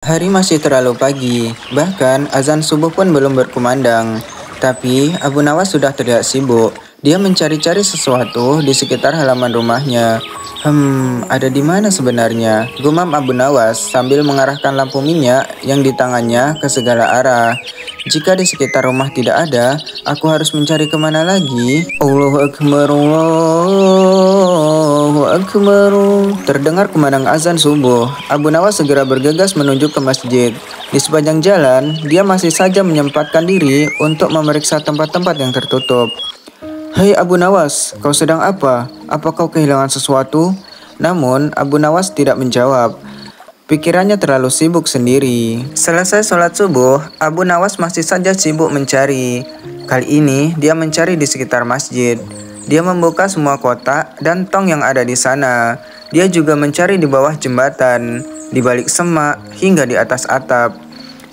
Hari masih terlalu pagi, bahkan azan subuh pun belum berkumandang. Tapi Abu Nawas sudah terlihat sibuk. Dia mencari-cari sesuatu di sekitar halaman rumahnya. Ada di mana sebenarnya? Gumam Abu Nawas sambil mengarahkan lampu minyak yang di tangannya ke segala arah. Jika di sekitar rumah tidak ada, aku harus mencari kemana lagi? Allahu Akbar, Allahu Akbar. Terdengar kumandang azan subuh. Abu Nawas segera bergegas menuju ke masjid. Di sepanjang jalan, dia masih saja menyempatkan diri untuk memeriksa tempat-tempat yang tertutup. Hei Abu Nawas, kau sedang apa? Apa kau kehilangan sesuatu? Namun, Abu Nawas tidak menjawab. Pikirannya terlalu sibuk sendiri. Selesai sholat subuh, Abu Nawas masih saja sibuk mencari. Kali ini, dia mencari di sekitar masjid. Dia membuka semua kotak dan tong yang ada di sana. Dia juga mencari di bawah jembatan, di balik semak, hingga di atas atap.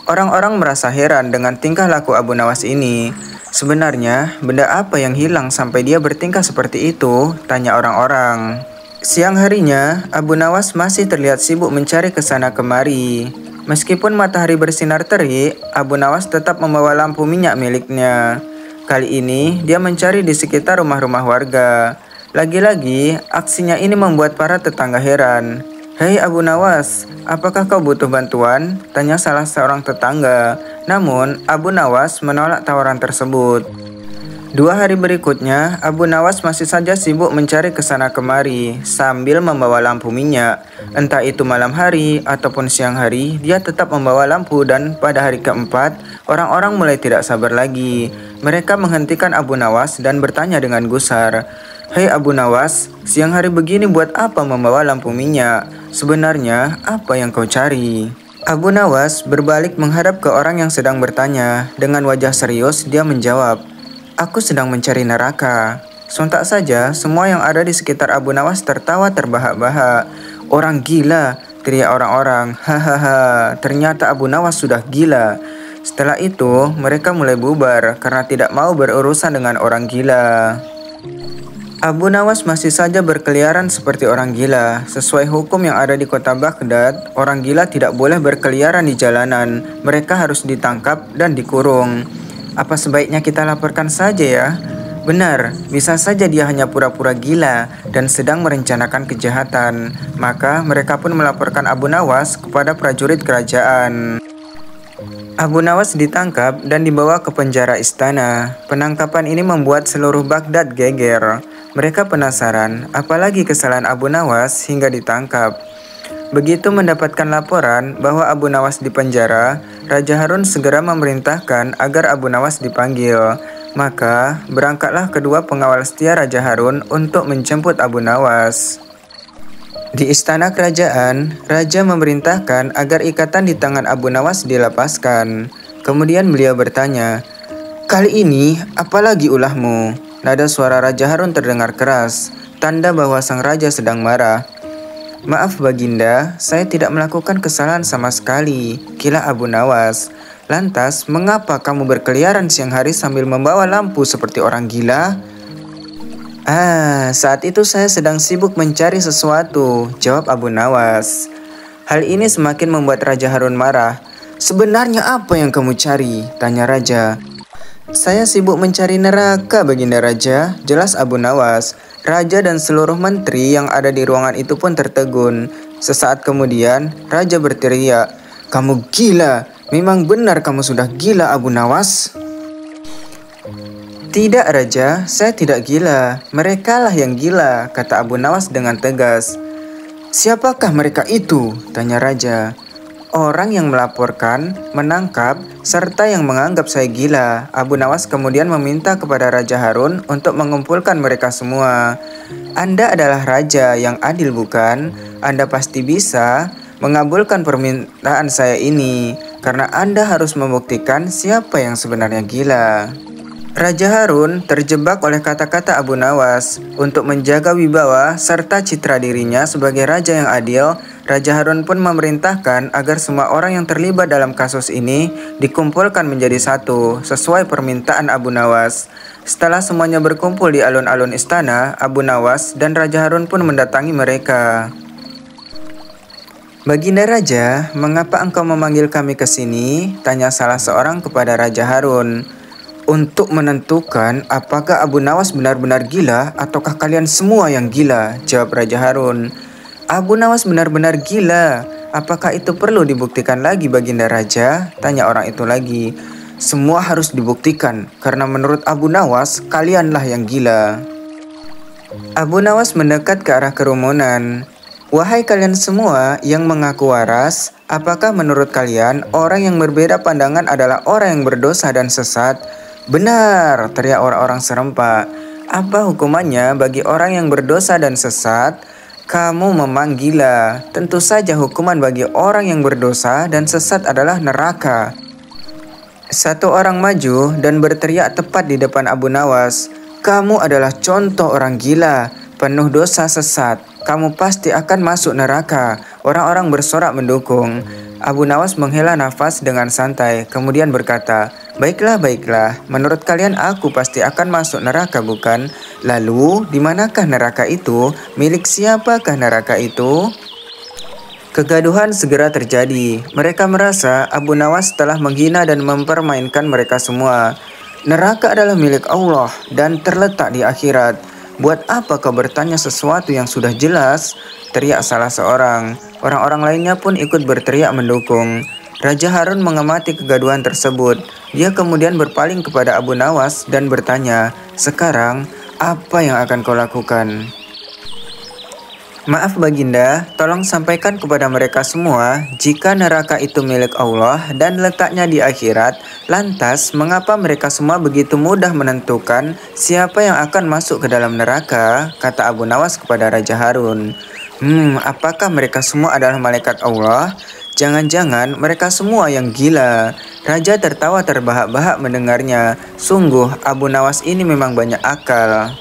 Orang-orang merasa heran dengan tingkah laku Abu Nawas ini. Sebenarnya, benda apa yang hilang sampai dia bertingkah seperti itu? Tanya orang-orang. Siang harinya, Abu Nawas masih terlihat sibuk mencari ke sana kemari. Meskipun matahari bersinar terik, Abu Nawas tetap membawa lampu minyak miliknya. Kali ini, dia mencari di sekitar rumah-rumah warga. Lagi-lagi, aksinya ini membuat para tetangga heran. Hei Abu Nawas, apakah kau butuh bantuan? Tanya salah seorang tetangga. Namun, Abu Nawas menolak tawaran tersebut. 2 hari berikutnya, Abu Nawas masih saja sibuk mencari ke sana kemari sambil membawa lampu minyak. Entah itu malam hari ataupun siang hari, dia tetap membawa lampu dan pada hari keempat, orang-orang mulai tidak sabar lagi. Mereka menghentikan Abu Nawas dan bertanya dengan gusar. Hei Abu Nawas, siang hari begini buat apa membawa lampu minyak? Sebenarnya, apa yang kau cari? Abu Nawas berbalik menghadap ke orang yang sedang bertanya. Dengan wajah serius, dia menjawab, Aku sedang mencari neraka. Sontak saja, semua yang ada di sekitar Abu Nawas tertawa terbahak-bahak. Orang gila, teriak orang-orang. Hahaha, ternyata Abu Nawas sudah gila. Setelah itu, mereka mulai bubar karena tidak mau berurusan dengan orang gila. Abu Nawas masih saja berkeliaran seperti orang gila. Sesuai hukum yang ada di kota Baghdad, orang gila tidak boleh berkeliaran di jalanan. Mereka harus ditangkap dan dikurung. Apa sebaiknya kita laporkan saja ya? Benar, bisa saja dia hanya pura-pura gila dan sedang merencanakan kejahatan. Maka mereka pun melaporkan Abu Nawas kepada prajurit kerajaan. Abu Nawas ditangkap dan dibawa ke penjara istana. Penangkapan ini membuat seluruh Baghdad geger. Mereka penasaran, apalagi kesalahan Abu Nawas hingga ditangkap. Begitu mendapatkan laporan bahwa Abu Nawas dipenjara, Raja Harun segera memerintahkan agar Abu Nawas dipanggil. Maka, berangkatlah kedua pengawal setia Raja Harun untuk menjemput Abu Nawas. Di istana kerajaan, Raja memerintahkan agar ikatan di tangan Abu Nawas dilepaskan. Kemudian beliau bertanya, Kali ini, apalagi ulahmu? Nada suara Raja Harun terdengar keras, tanda bahwa sang raja sedang marah. Maaf Baginda, saya tidak melakukan kesalahan sama sekali, kila Abu Nawas. Lantas, mengapa kamu berkeliaran siang hari sambil membawa lampu seperti orang gila? Saat itu saya sedang sibuk mencari sesuatu, jawab Abu Nawas. Hal ini semakin membuat Raja Harun marah. Sebenarnya apa yang kamu cari? Tanya Raja. Saya sibuk mencari neraka, Baginda Raja, jelas Abu Nawas. Raja dan seluruh menteri yang ada di ruangan itu pun tertegun. Sesaat kemudian, Raja berteriak, Kamu gila, memang benar kamu sudah gila Abu Nawas. Tidak Raja, saya tidak gila, merekalah yang gila, kata Abu Nawas dengan tegas. Siapakah mereka itu? Tanya Raja. Orang yang melaporkan, menangkap, serta yang menganggap saya gila. Abu Nawas kemudian meminta kepada Raja Harun untuk mengumpulkan mereka semua. Anda adalah raja yang adil bukan? Anda pasti bisa mengabulkan permintaan saya ini, karena Anda harus membuktikan siapa yang sebenarnya gila. Raja Harun terjebak oleh kata-kata Abu Nawas. Untuk menjaga wibawa serta citra dirinya sebagai raja yang adil, Raja Harun pun memerintahkan agar semua orang yang terlibat dalam kasus ini dikumpulkan menjadi satu, sesuai permintaan Abu Nawas. Setelah semuanya berkumpul di alun-alun istana, Abu Nawas dan Raja Harun pun mendatangi mereka. "Baginda Raja, mengapa engkau memanggil kami ke sini?" tanya salah seorang kepada Raja Harun. "Untuk menentukan apakah Abu Nawas benar-benar gila ataukah kalian semua yang gila," jawab Raja Harun. "Abu Nawas benar-benar gila. Apakah itu perlu dibuktikan lagi, Baginda Raja?" tanya orang itu lagi. "Semua harus dibuktikan, karena menurut Abu Nawas, kalianlah yang gila." Abu Nawas mendekat ke arah kerumunan. "Wahai kalian semua yang mengaku waras, apakah menurut kalian orang yang berbeda pandangan adalah orang yang berdosa dan sesat?" "Benar!" teriak orang-orang serempak. "Apa hukumannya bagi orang yang berdosa dan sesat?" "Kamu memang gila. Tentu saja hukuman bagi orang yang berdosa dan sesat adalah neraka." Satu orang maju dan berteriak tepat di depan Abu Nawas. "Kamu adalah contoh orang gila, penuh dosa sesat. Kamu pasti akan masuk neraka." Orang-orang bersorak mendukung. Abu Nawas menghela nafas dengan santai, kemudian berkata, "Baiklah, baiklah. Menurut kalian aku pasti akan masuk neraka, bukan? Lalu, di manakah neraka itu? Milik siapakah neraka itu?" Kegaduhan segera terjadi. Mereka merasa Abu Nawas telah menghina dan mempermainkan mereka semua. "Neraka adalah milik Allah dan terletak di akhirat. Buat apa kau bertanya sesuatu yang sudah jelas?" teriak salah seorang. Orang-orang lainnya pun ikut berteriak mendukung. Raja Harun mengamati kegaduhan tersebut. Dia kemudian berpaling kepada Abu Nawas dan bertanya, "Sekarang, apa yang akan kau lakukan?" "Maaf Baginda, tolong sampaikan kepada mereka semua, jika neraka itu milik Allah dan letaknya di akhirat, lantas mengapa mereka semua begitu mudah menentukan siapa yang akan masuk ke dalam neraka?" kata Abu Nawas kepada Raja Harun. Apakah mereka semua adalah malaikat Allah? Jangan-jangan mereka semua yang gila." Raja tertawa terbahak-bahak mendengarnya. Sungguh, Abu Nawas ini memang banyak akal.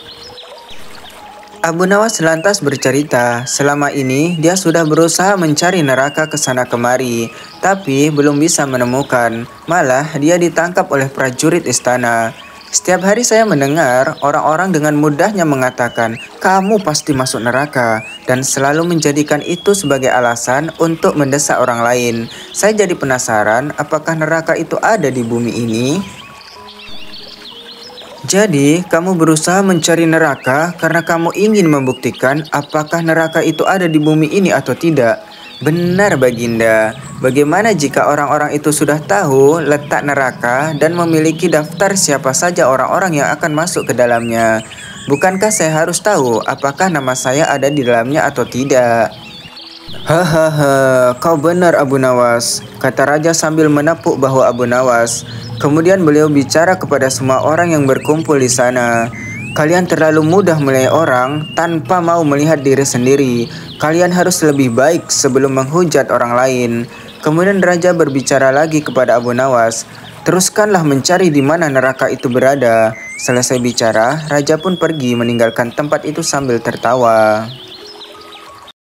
Abu Nawas lantas bercerita, selama ini dia sudah berusaha mencari neraka ke sana kemari, tapi belum bisa menemukan. Malah dia ditangkap oleh prajurit istana. "Setiap hari saya mendengar orang-orang dengan mudahnya mengatakan, 'Kamu pasti masuk neraka,' dan selalu menjadikan itu sebagai alasan untuk mendesak orang lain. Saya jadi penasaran, apakah neraka itu ada di bumi ini?" "Jadi, kamu berusaha mencari neraka karena kamu ingin membuktikan apakah neraka itu ada di bumi ini atau tidak?" "Benar, Baginda. Bagaimana jika orang-orang itu sudah tahu letak neraka dan memiliki daftar siapa saja orang-orang yang akan masuk ke dalamnya? Bukankah saya harus tahu apakah nama saya ada di dalamnya atau tidak?" "Hahaha, kau benar Abu Nawas," kata raja sambil menepuk bahu Abu Nawas. Kemudian beliau bicara kepada semua orang yang berkumpul di sana. "Kalian terlalu mudah menilai orang tanpa mau melihat diri sendiri. Kalian harus lebih baik sebelum menghujat orang lain." Kemudian raja berbicara lagi kepada Abu Nawas. "Teruskanlah mencari di mana neraka itu berada." Selesai bicara, raja pun pergi meninggalkan tempat itu sambil tertawa.